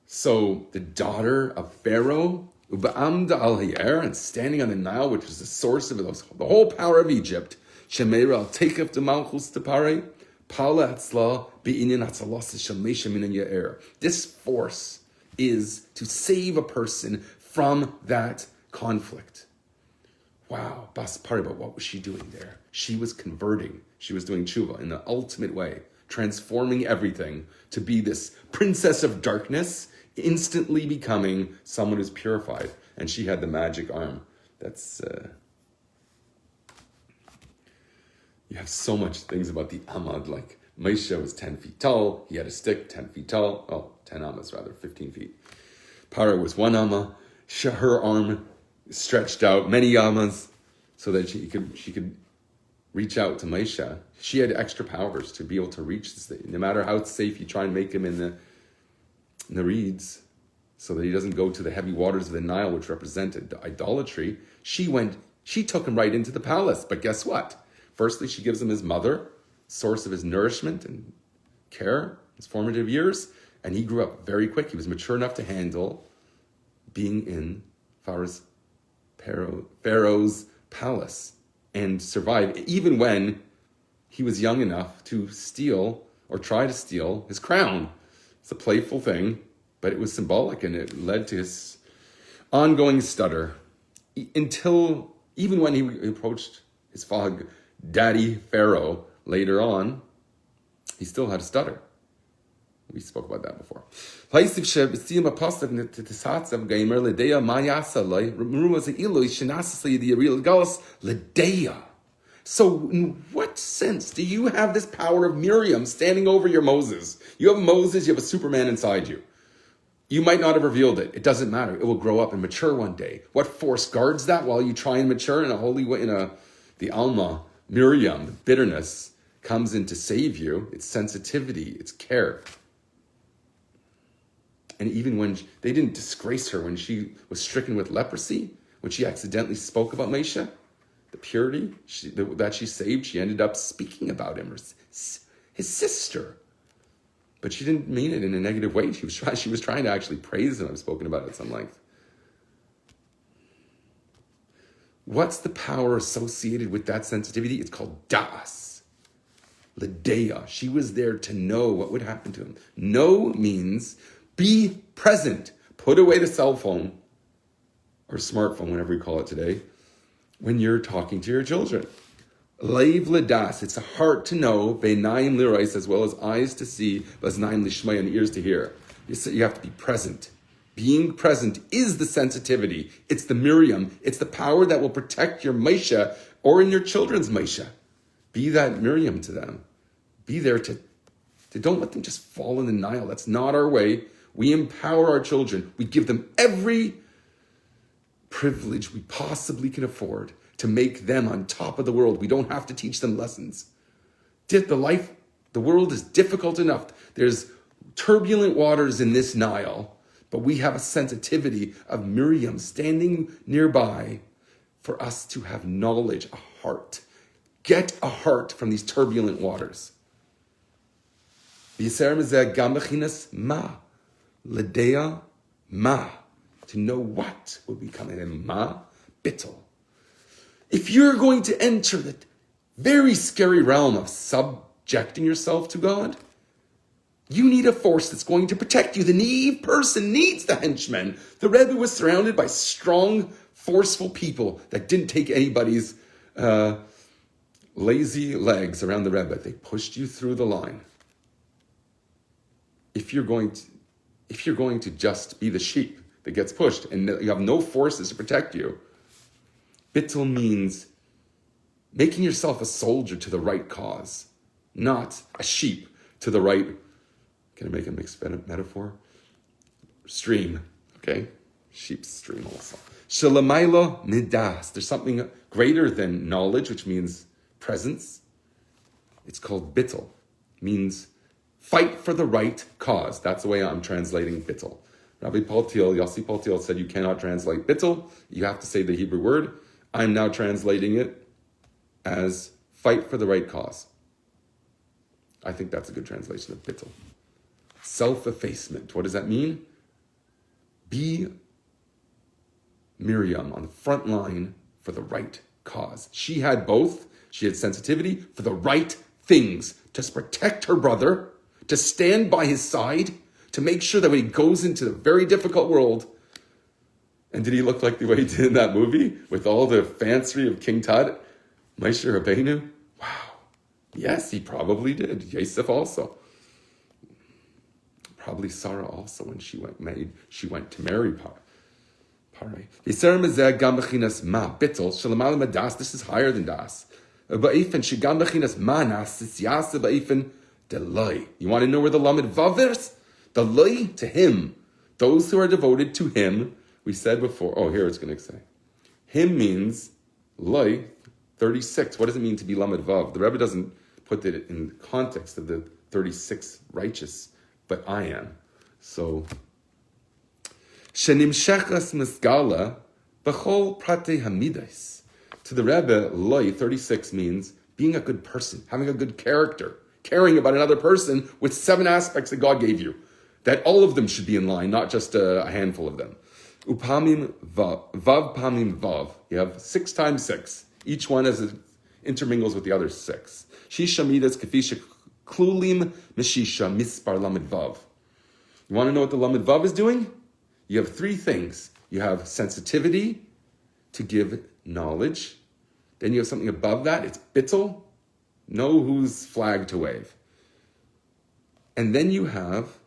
A: So the daughter of Pharaoh, Uba'amda al-Hayar, and standing on the Nile, which was the source of the whole power of Egypt, Shemeira al-Tekef de Malchus Tepare, Paula Atzla be'inin atzalas Shemesha minan Yair. This force is to save a person from that conflict. Wow, Baspare, but what was she doing there? She was converting. She was doing tshuva in the ultimate way, transforming everything to be this princess of darkness, instantly becoming someone who's purified. And she had the magic arm. That's... You have so much things about the Amad, like Moshe was 10 feet tall. He had a stick 10 feet tall. Oh, 10 amas rather, 15 feet. Para was 1 amma. Her arm stretched out many amas so that she could reach out to Moshe. She had extra powers to be able to reach this thing. No matter how safe you try and make him in the reeds, so that he doesn't go to the heavy waters of the Nile, which represented idolatry, she took him right into the palace. But guess what? Firstly, she gives him his mother, source of his nourishment and care, his formative years, and he grew up very quick. He was mature enough to handle being in Pharaoh's palace and survive, even when he was young enough to steal or try to steal his crown. It's a playful thing, but it was symbolic, and it led to his ongoing stutter until even when he approached his father, Daddy Pharaoh, later on, he still had a stutter. We spoke about that before. So in what sense do you have this power of Miriam standing over your Moses? You have Moses, you have a Superman inside you. You might not have revealed it. It doesn't matter. It will grow up and mature one day. What force guards that while you try and mature in a holy way, the Alma, Miriam, the bitterness comes in to save you. It's sensitivity, it's care. And even when they didn't disgrace her when she was stricken with leprosy, when she accidentally spoke about Mesha, the purity that she saved, she ended up speaking about him, his sister. But she didn't mean it in a negative way. She was trying to actually praise him. I've spoken about it at some length. What's the power associated with that sensitivity? It's called das. Ledea. She was there to know what would happen to him. Know means be present. Put away the cell phone or smartphone, whatever you call it today, when you're talking to your children. Leiv ledas. It's a heart to know. Beinaim lirais, as well as eyes to see. Vaznaim lishmai, and ears to hear. You have to be present. Being present is the sensitivity. It's the Miriam. It's the power that will protect your Mesha or in your children's Mesha. Be that Miriam to them. Be there to don't let them just fall in the Nile. That's not our way. We empower our children. We give them every privilege we possibly can afford to make them on top of the world. We don't have to teach them lessons. The world is difficult enough. There's turbulent waters in this Nile. But we have a sensitivity of Miriam standing nearby for us to have knowledge, a heart, get a heart from these turbulent waters. Ma, ledea ma, to know what will become in ma, bittel. If you're going to enter the very scary realm of subjecting yourself to God, you need a force that's going to protect you. The naive person needs the henchmen. The Rebbe was surrounded by strong, forceful people that didn't take anybody's lazy legs around the Rebbe. They pushed you through the line. If you're going to just be the sheep that gets pushed and you have no forces to protect you, bittul means making yourself a soldier to the right cause, not a sheep to the right. Can I make a mixed metaphor? Stream, okay? Sheep's stream also. Shalamailo nidas. There's something greater than knowledge, which means presence. It's called bittul. Means fight for the right cause. That's the way I'm translating bittul. Rabbi Yossi Paltiel said you cannot translate bittul. You have to say the Hebrew word. I'm now translating it as fight for the right cause. I think that's a good translation of bittul. Self-effacement. What does that mean? Be Miriam on the front line for the right cause. She had both. She had sensitivity for the right things, to protect her brother, to stand by his side, to make sure that when he goes into the very difficult world, and did he look like the way he did in that movie with all the fancy of King Tut, Moshe Rabbeinu? Wow. Yes, he probably did. Yosef also. Probably Sarah also when she went to marry Parai. This is higher than das. You want to know where the lamed vav is? The loy to him. Those who are devoted to him. We said before. Oh, here it's going to say. Him means loy 36. What does it mean to be lamed vav? The Rebbe doesn't put it in the context of the 36 righteous, but I am. So, Shenimshechas misgala b'chol prate hamidas. To the Rebbe, loy 36 means being a good person, having a good character, caring about another person with 7 aspects that God gave you. That all of them should be in line, not just a handful of them. Upamim vav, vav pamim vav. You have 6 times 6. Each one intermingles with the other 6. Shisha midas kafisha klulim meshisha mispar lamed vav. You want to know what the lamed vav is doing? You have 3 things. You have sensitivity to give knowledge. Then you have something above that. It's bittul. Know whose flag to wave. And then you have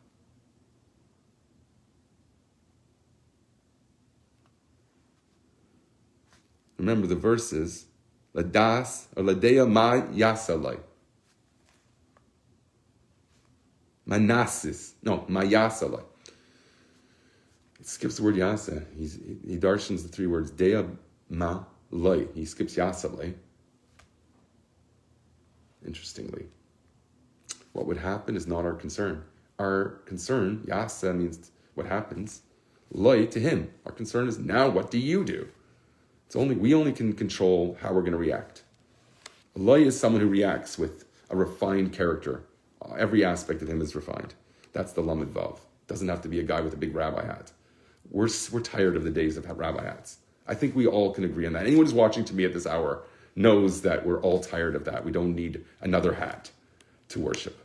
A: remember the verses, ladas or ladea ma yasalai. Manasis. No, ma yasalai. It skips the word yasa. He darshans the 3 words, dea ma loy. He skips yasalai. Interestingly. What would happen is not our concern. Our concern, yasa means what happens. Loy to him. Our concern is now what do you do? We only can control how we're going to react. Loy is someone who reacts with a refined character. Every aspect of him is refined. That's the lamed vav. Doesn't have to be a guy with a big rabbi hat. We're tired of the days of rabbi hats. I think we all can agree on that. Anyone who's watching to me at this hour knows that we're all tired of that. We don't need another hat to worship.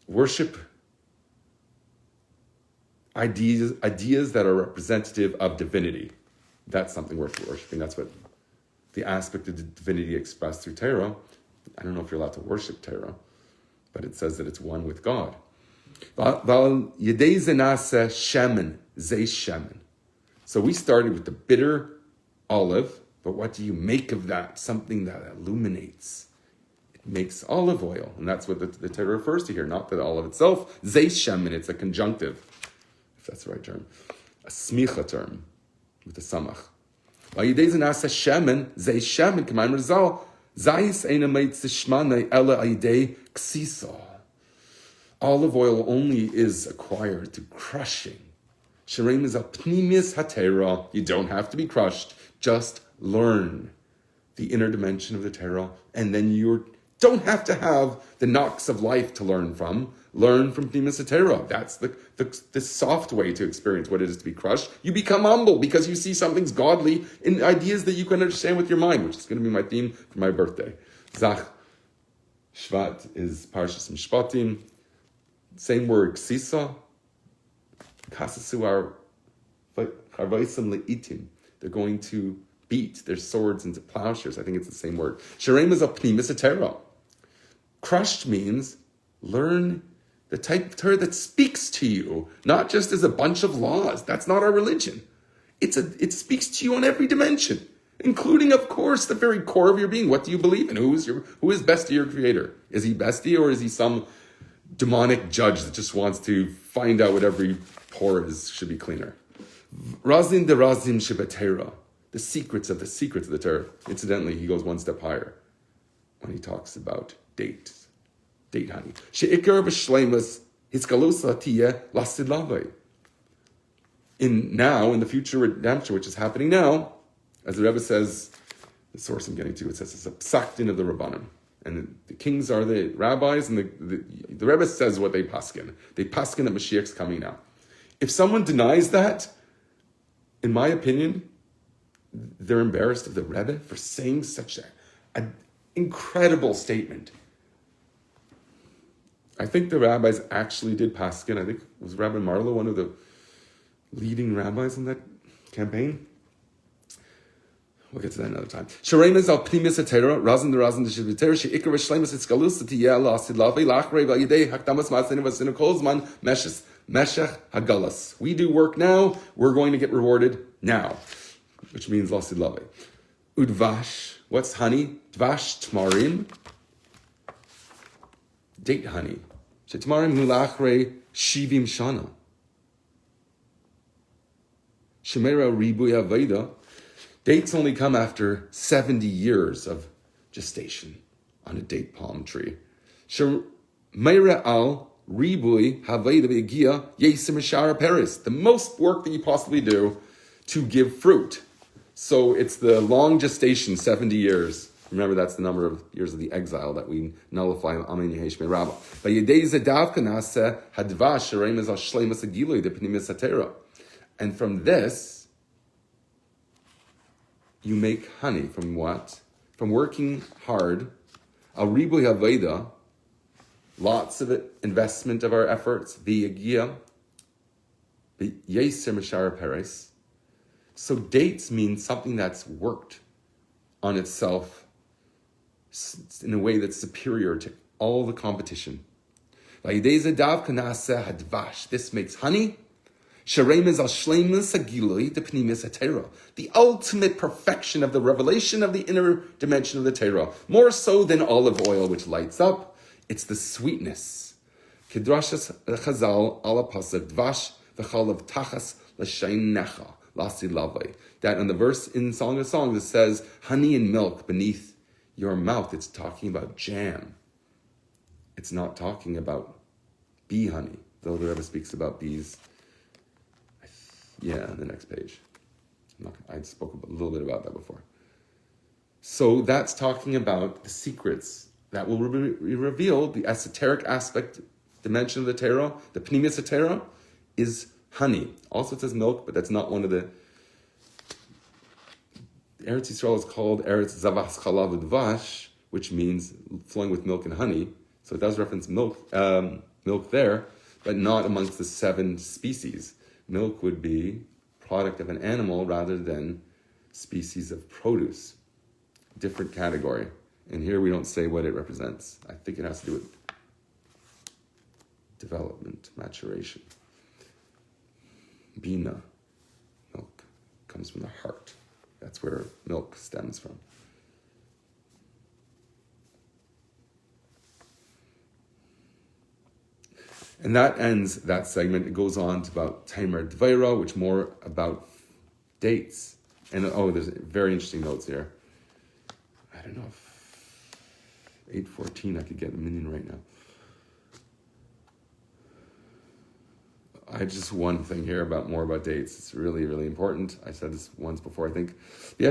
A: Worship ideas that are representative of divinity. That's something worth worshiping. That's what the aspect of the divinity expressed through Torah. I don't know if you're allowed to worship Torah, but it says that it's one with God. So we started with the bitter olive, but what do you make of that? Something that illuminates. It makes olive oil, and that's what the Torah refers to here, not the olive itself. Zeis shemen, it's a conjunctive, if that's the right term. A smicha term, with the samach. Olive oil only is acquired through crushing. You don't have to be crushed, just learn. the inner dimension of the Torah, and then you don't have to have the knocks of life to learn from. Learn from Pnimis Torah. That's the soft way to experience what it is to be crushed. You become humble because you see something's godly in ideas that you can understand with your mind, which is going to be my theme for my birthday. Zach. Shvat is Parshas Mishpatim. Same word, Ksisa. Kasasu Harvaisim Le'itim. They're going to beat their swords into plowshares. I think it's the same word. Sharem is a Pnimis Torah. Crushed means learn the type of Torah that speaks to you, not just as a bunch of laws. That's not our religion. It speaks to you on every dimension, including, of course, the very core of your being. What do you believe in? Who is best to your creator? Is he bestie, or is he some demonic judge that just wants to find out what every pore should be cleaner? Razin de Razim Shibatera, the secrets of the Torah. Incidentally, he goes one step higher when he talks about date honey. She'ikar b'shleimus hiskalusa tiye lasid lavei. In the future redemption, which is happening now, as the Rebbe says, the source I'm getting to, it says it's a psak-din of the Rabbanim. And the kings are the rabbis, and the Rebbe says what they paskin. They paskin that Mashiach's coming now. If someone denies that, in my opinion, they're embarrassed of the Rebbe for saying such an incredible statement. I think the rabbis actually did paskin. I think it was Rabbi Marlow, one of the leading rabbis in that campaign. We'll get to that another time. Sharem is al pnimis atera, razin the shivitera, she ikar shlemus itzgalus tiyeh lasid lavei lachrei v'yidei hakdamas ma'asenu v'asenu kolzman meshech hagalas. We do work now. We're going to get rewarded now, which means lasid lavei. Udvash, what's honey? Dvash tmarim, date honey. Shetmarim mulachrei shivim shana. Shemera ribuya veda. Dates only come after 70 years of gestation on a date palm tree. Shemera al ribui haveda v'gia yesim shara peris. The most work that you possibly do to give fruit. So it's the long gestation, 70 years. Remember, that's the number of years of the exile that we nullify. Amen Yehesh Rabbah. But Yedei Zedav Kanase Hadvash Sharem is al Shleimas Agilui de Pnimis Atera. And from this, you make honey. From what? From working hard. Al Ribu Haveda, lots of investment of our efforts. The Yagia, the Yeser Mashara Peres. So dates mean something that's worked on itself in a way that's superior to all the competition. This makes honey. The ultimate perfection of the revelation of the inner dimension of the Torah. More so than olive oil, which lights up. It's the sweetness. That in the verse in Song of Songs, it says, honey and milk beneath your mouth. It's talking about jam. It's not talking about bee honey, though the Rebbe speaks about bees. On the next page. I spoke a little bit about that before. So that's talking about the secrets that will be revealed. The esoteric aspect, dimension of the Torah, the Pnimis Torah, is honey. Also it says milk, but that's not one of the... Eretz Yisrael is called Eretz Zavas Chalav Udvash, which means flowing with milk and honey. So it does reference milk there, but not amongst the 7 species. Milk would be product of an animal rather than species of produce. Different category. And here we don't say what it represents. I think it has to do with development, maturation. Bina, milk, comes from the heart. That's where milk stems from. And that ends that segment. It goes on to about Tamer Dvaira, which more about dates. And there's very interesting notes here. I don't know if 8:14 I could get a minion right now. I just one thing here more about dates. It's really, really important. I said this once before, I think. Zay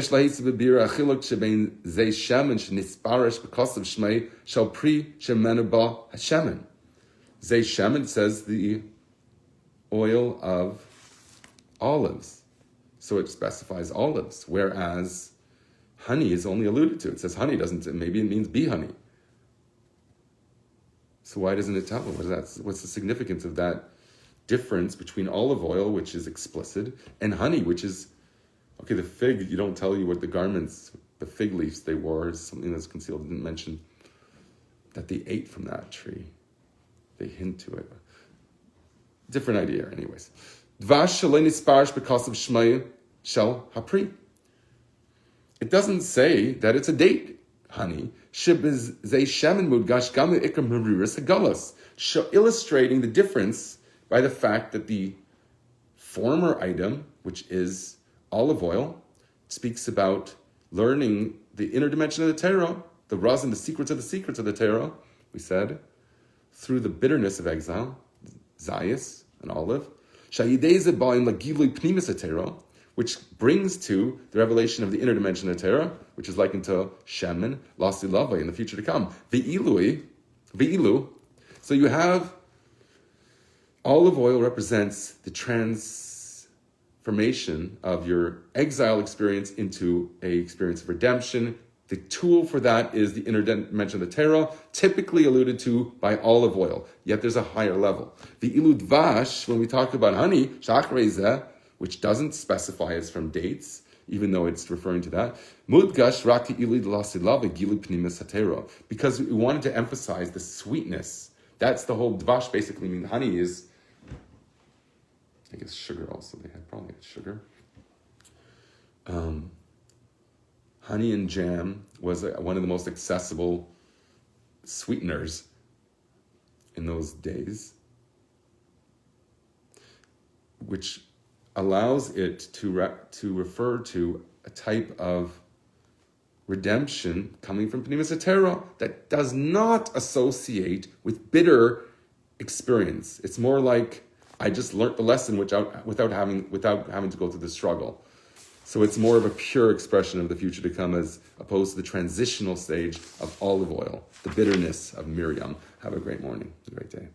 A: shemen says the oil of olives. So it specifies olives, whereas honey is only alluded to. It says honey, maybe it means bee honey. So why doesn't it tell? What's the significance of that difference between olive oil, which is explicit, and honey, which is, okay, the fig, you don't tell you what the garments, the fig leaves they wore is something that's concealed. It didn't mention that they ate from that tree. They hint to it. Different idea, anyways. Dvash shalei nisparish b'kasav shmei shel hapri. It doesn't say that it's a date, honey. Illustrating the difference by the fact that the former item, which is olive oil, speaks about learning the inner dimension of the Torah, the raz and the secrets of the Torah, we said, through the bitterness of exile, zayis, an olive, which brings to the revelation of the inner dimension of Torah, which is likened to shemen, lasi lava, in the future to come. Ve'ilu. So you have olive oil represents the transformation of your exile experience into a experience of redemption. The tool for that is the inner dimension of the Torah, typically alluded to by olive oil. Yet there's a higher level. Ve'ilu dvash, when we talk about honey, shachrezeh, which doesn't specify as from dates, even though it's referring to that. Mudgash raki ilid lasilav gilu pnimis hatero, because we wanted to emphasize the sweetness. That's the whole dvash basically means. Honey is, I guess, sugar also. They had probably sugar. Honey and jam was one of the most accessible sweeteners in those days, which allows it to refer to a type of redemption coming from Pnimis HaTorah that does not associate with bitter experience. It's more like I just learned the lesson without having to go through the struggle. So it's more of a pure expression of the future to come as opposed to the transitional stage of olive oil, the bitterness of Miriam. Have a great morning, a great day.